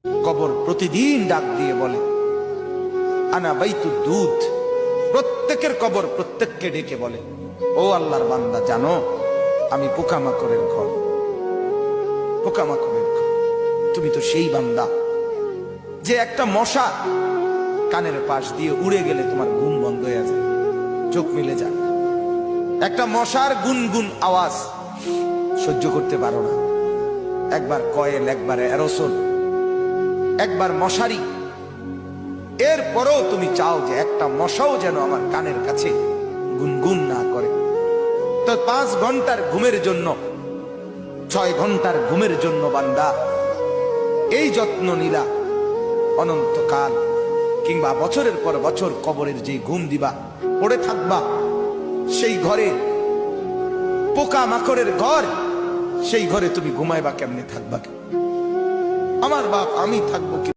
কবর প্রতিদিন ডাক দিয়ে বলে আনা বাইতুদ দুধ। প্রত্যেকের কবর প্রত্যেককে ডেকে বলে, ও আল্লাহর বান্দা, জানো আমি পোকামাকড়ের ঘর, পোকামাকড়ের ঘর। তুমি তো সেই বান্দা যে একটা মশা কানের পাশ দিয়ে উড়ে গেলে তোমার ঘুম বন্ধ হয়ে যায়, চোখ মিলে যায়। একটা মশার গুনগুন আওয়াজ সহ্য করতে পারো না। একবার কয়েল, একবার অ্যারোসোল, একবার মশারি, এরপরেও তুমি চাও যে একটা মশাও যেন আমার কানের কাছে গুনগুন না করে। তো 5 ঘন্টার ঘুমের জন্য, 6 ঘন্টার ঘুমের জন্য বান্দা এই যত্ন নিলা, অনন্তকাল কিংবা বছরের পর বছর কবরের যে ঘুম দিবা, পড়ে থাকবা সেই ঘরে, পোকা মাকড়ের ঘর, সেই ঘরে তুমি ঘুমাইবা কেমনে, থাকবা? আমার বাপ, আমি থাকবো কি?